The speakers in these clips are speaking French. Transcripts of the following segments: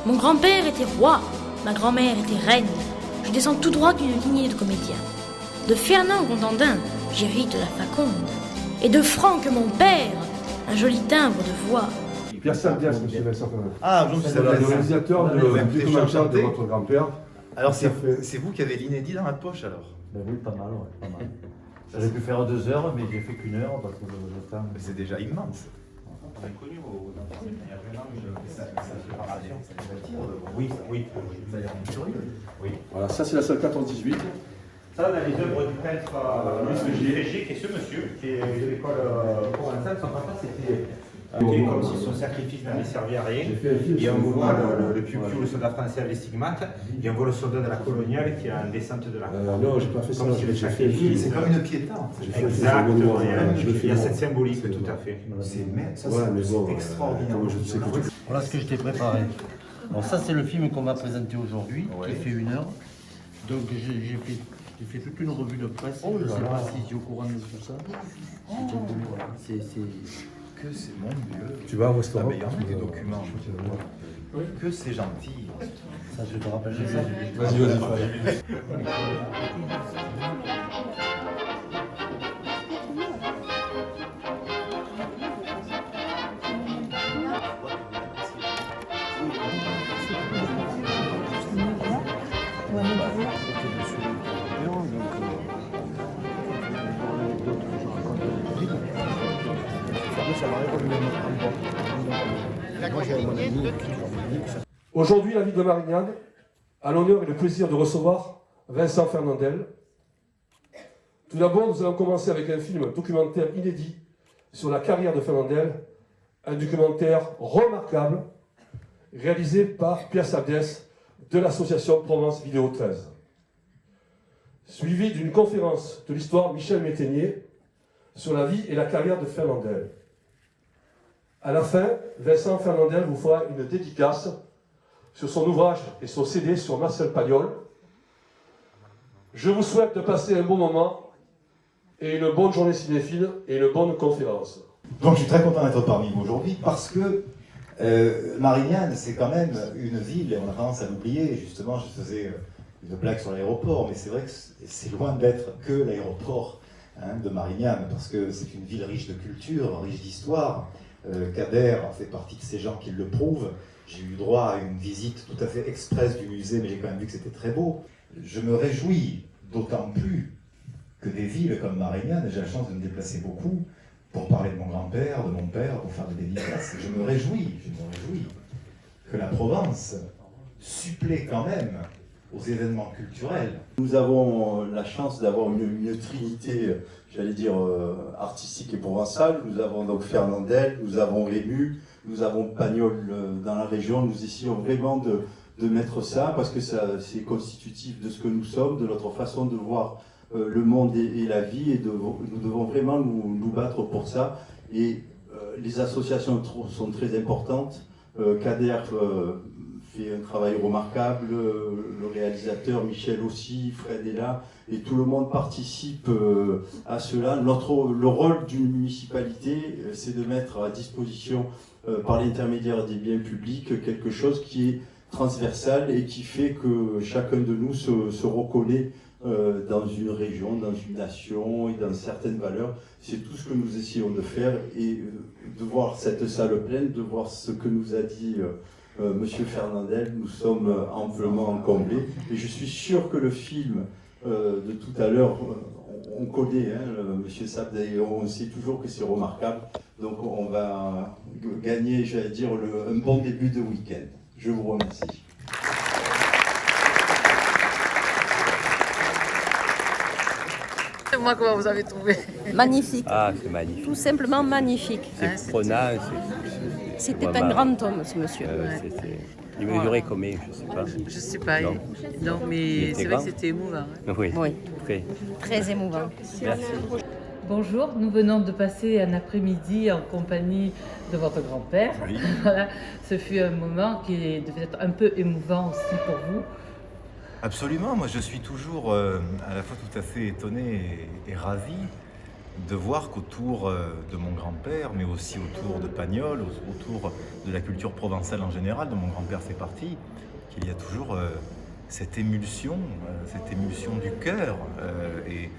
Mon grand-père était roi, ma grand-mère était reine. Je descends tout droit d'une lignée de comédiens. De Fernand Gondandin, j'hérite la Faconde. Et de Franck, mon père, un joli timbre de voix. Pierre Sabdias, monsieur Vincent Fernandel. Ah, bonjour, c'est le réalisateur du documentaire de votre grand-père. Alors, c'est vous qui avez l'inédit dans la poche, alors? Ben oui, pas mal, ouais, pas mal. J'aurais pu faire 2 heures, mais j'ai fait qu'1 heure parce que le temps... Mais c'est déjà immense. On a connu au séparation. Oui, oui. Oui. Voilà, ça c'est la salle 14-18. Ça, on a les œuvres du peintre Louis Léger, qui est ce monsieur, qui est de l'école provençale. Son papa, c'était comme si son sacrifice n'avait servi à rien. Et on voit le Piu-Piu, le soldat français avec les stigmates, et on voit le soldat de la coloniale qui est en descente de la côte. Non, j'ai pas fait ça. C'est comme une piétante. Exactement, il y a cette symbolique tout à fait. C'est extraordinaire. Voilà ce que je t'ai préparé. Alors ça, c'est le film qu'on va présenter aujourd'hui, qui fait 1 heure. Donc j'ai fait toute une revue de presse. Je ne sais pas si tu es au courant de tout ça. Que c'est mon Dieu. Tu vas au restaurant. Il y a des documents. Que c'est gentil. Ça, je te rappelle ça. Vas-y. Aujourd'hui, la ville de Marignane a l'honneur et le plaisir de recevoir Vincent Fernandel. Tout d'abord, nous allons commencer avec un film documentaire inédit sur la carrière de Fernandel, un documentaire remarquable réalisé par Pierre Sabdias de l'association Provence Vidéo 13. Suivi d'une conférence de l'histoire Michel Métainier sur la vie et la carrière de Fernandel. À la fin, Vincent Fernandel vous fera une dédicace sur son ouvrage et son CD sur Marcel Pagnol. Je vous souhaite de passer un bon moment et une bonne journée cinéphile et une bonne conférence. Donc je suis très content d'être parmi vous aujourd'hui parce que Marignane, c'est quand même une ville, et on a tendance à l'oublier. Justement, je faisais une blague sur l'aéroport, mais c'est vrai que c'est loin d'être que l'aéroport de Marignane, parce que c'est une ville riche de culture, riche d'histoire. Kader fait partie de ces gens qui le prouvent. J'ai eu droit à une visite tout à fait express du musée, mais j'ai quand même vu que c'était très beau. Je me réjouis d'autant plus que des villes comme Marignane, j'ai la chance de me déplacer beaucoup pour parler de mon grand-père, de mon père, pour faire des dédicaces. Je me réjouis que la Provence supplée quand même aux événements culturels. Nous avons la chance d'avoir une trinité, j'allais dire, artistique et provençale. Nous avons donc Fernandel, nous avons Rému, nous avons Pagnol dans la région. Nous essayons vraiment de mettre ça parce que c'est constitutif de ce que nous sommes, de notre façon de voir le monde et la vie, et nous devons vraiment nous battre pour ça. Et les associations sont très importantes. Kader fait un travail remarquable, le réalisateur Michel aussi, Fred est là, et tout le monde participe à cela. Le rôle d'une municipalité, c'est de mettre à disposition, par l'intermédiaire des biens publics, quelque chose qui est transversal et qui fait que chacun de nous se reconnaît dans une région, dans une nation et dans certaines valeurs. C'est tout ce que nous essayons de faire, et de voir cette salle pleine, de voir ce que nous a dit Monsieur Fernandel, nous sommes amplement comblés. Et je suis sûr que le film de tout à l'heure, on connaît, Monsieur Sabdias, on sait toujours que c'est remarquable. Donc on va gagner, j'allais dire, un bon début de week-end. Je vous remercie. Moi, comment vous avez trouvé? Magnifique. Ah, c'est magnifique. Tout simplement magnifique. C'est prenant. C'était un grand homme, ce monsieur. Il mesurait combien? Je sais pas. Je sais pas. Non, mais c'est vrai que c'était émouvant. Hein. Oui. Très émouvant. Merci. Bonjour, nous venons de passer un après-midi en compagnie de votre grand-père. Oui. Voilà. Ce fut un moment qui devait être un peu émouvant aussi pour vous. Absolument, moi je suis toujours à la fois tout à fait étonné et ravi de voir qu'autour de mon grand-père, mais aussi autour de Pagnol, autour de la culture provençale en général, dont mon grand-père fait partie, qu'il y a toujours cette émulsion du cœur et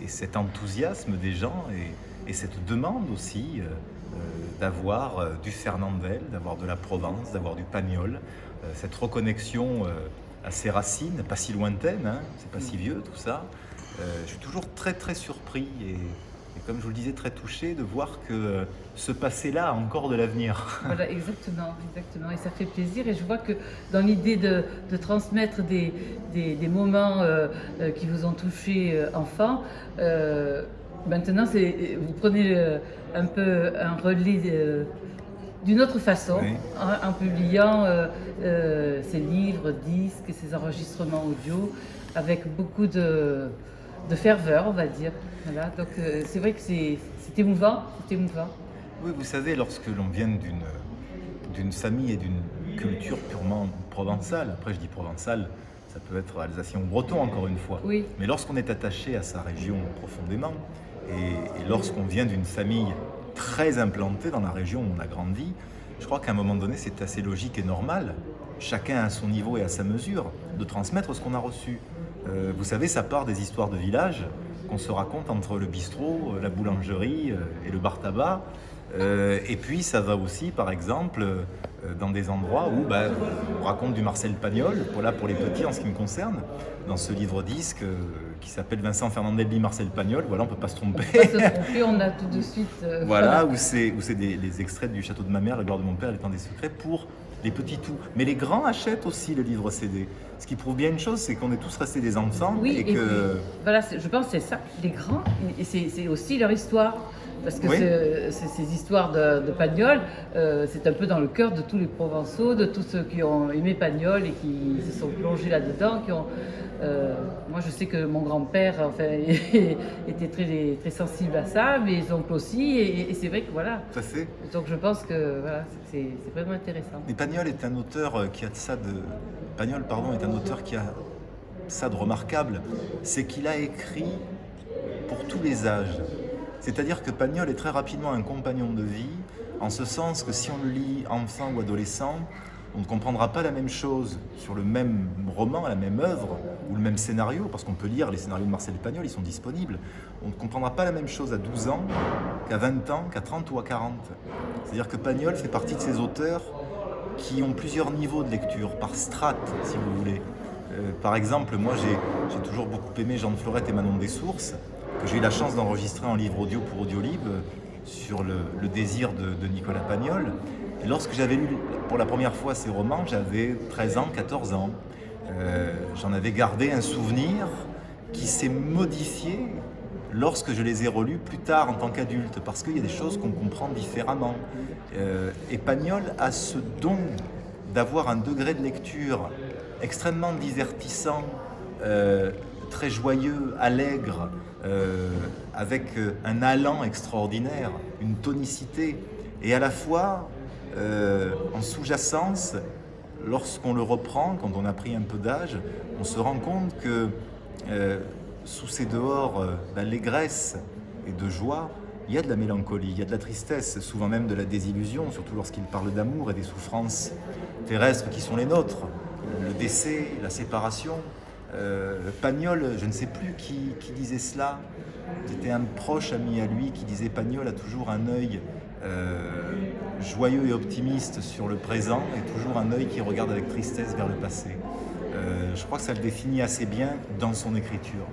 cet enthousiasme des gens et cette demande aussi d'avoir du Fernandel, d'avoir de la Provence, d'avoir du Pagnol, cette reconnexion à ses racines, pas si lointaines, hein, c'est pas si vieux tout ça. Je suis toujours très très surpris et comme je vous le disais, très touché de voir que ce passé-là a encore de l'avenir. Voilà, exactement. Et ça fait plaisir. Et je vois que dans l'idée de transmettre des moments qui vous ont touché enfant, maintenant vous prenez un peu un relais d'une autre façon, oui. En publiant ces livres, disques, ces enregistrements audio avec beaucoup de ferveur, on va dire. Voilà, donc c'est vrai que c'est émouvant. Oui, vous savez, lorsque l'on vient d'une famille et d'une culture purement provençale, après je dis provençale, ça peut être alsacien ou breton encore une fois, oui. Mais lorsqu'on est attaché à sa région profondément, et lorsqu'on vient d'une famille très implantée dans la région où on a grandi, je crois qu'à un moment donné c'est assez logique et normal, chacun à son niveau et à sa mesure, de transmettre ce qu'on a reçu. Vous savez, ça part des histoires de village qu'on se raconte entre le bistrot, la boulangerie et le bar-tabac. Et puis ça va aussi, par exemple, dans des endroits où on raconte du Marcel Pagnol, voilà pour les petits en ce qui me concerne, dans ce livre-disque qui s'appelle Vincent Fernandel dit Marcel Pagnol, voilà, on ne peut pas se tromper. On peut pas se tromper, on a tout de suite... Voilà, où c'est les extraits du Château de ma mère, la gloire de mon père, le temps des secrets, pour les petits tout. Mais les grands achètent aussi le livre CD. Ce qui prouve bien une chose, c'est qu'on est tous restés des enfants. Oui, et que... puis, voilà, je pense que c'est ça. Les grands, et c'est aussi leur histoire. Parce que oui. Ces histoires de Pagnol, c'est un peu dans le cœur de tous les Provençaux, de tous ceux qui ont aimé Pagnol et qui se sont plongés là-dedans. Moi, je sais que mon grand-père était très, très sensible à ça, mais ils ont aussi, et c'est vrai que voilà. Tout à fait. Donc je pense que voilà, c'est vraiment intéressant. Mais Pagnol est un auteur qui a ça de... Pagnol, pardon, est un auteur qui a ça de remarquable, c'est qu'il a écrit pour tous les âges. C'est-à-dire que Pagnol est très rapidement un compagnon de vie, en ce sens que si on le lit enfant ou adolescent, on ne comprendra pas la même chose sur le même roman, la même œuvre, ou le même scénario, parce qu'on peut lire les scénarios de Marcel Pagnol, ils sont disponibles. On ne comprendra pas la même chose à 12 ans, qu'à 20 ans, qu'à 30 ou à 40. C'est-à-dire que Pagnol fait partie de ces auteurs qui ont plusieurs niveaux de lecture, par strate, si vous voulez. Par exemple, moi j'ai toujours beaucoup aimé Jean de Florette et Manon des Sources, que j'ai eu la chance d'enregistrer en livre audio pour Audiolib sur le désir de Nicolas Pagnol. Et lorsque j'avais lu pour la première fois ces romans, j'avais 13 ans, 14 ans. J'en avais gardé un souvenir qui s'est modifié lorsque je les ai relus plus tard en tant qu'adulte, parce qu'il y a des choses qu'on comprend différemment. Et Pagnol a ce don d'avoir un degré de lecture extrêmement divertissant, très joyeux, allègre, avec un allant extraordinaire, une tonicité, et à la fois en sous-jacence, lorsqu'on le reprend, quand on a pris un peu d'âge, on se rend compte que sous ces dehors d'allégresse et de joie, il y a de la mélancolie, il y a de la tristesse, souvent même de la désillusion, surtout lorsqu'il parle d'amour et des souffrances terrestres qui sont les nôtres, le décès, la séparation. Pagnol, je ne sais plus qui disait cela, c'était un proche ami à lui qui disait Pagnol a toujours un œil joyeux et optimiste sur le présent et toujours un œil qui regarde avec tristesse vers le passé. Je crois que ça le définit assez bien dans son écriture.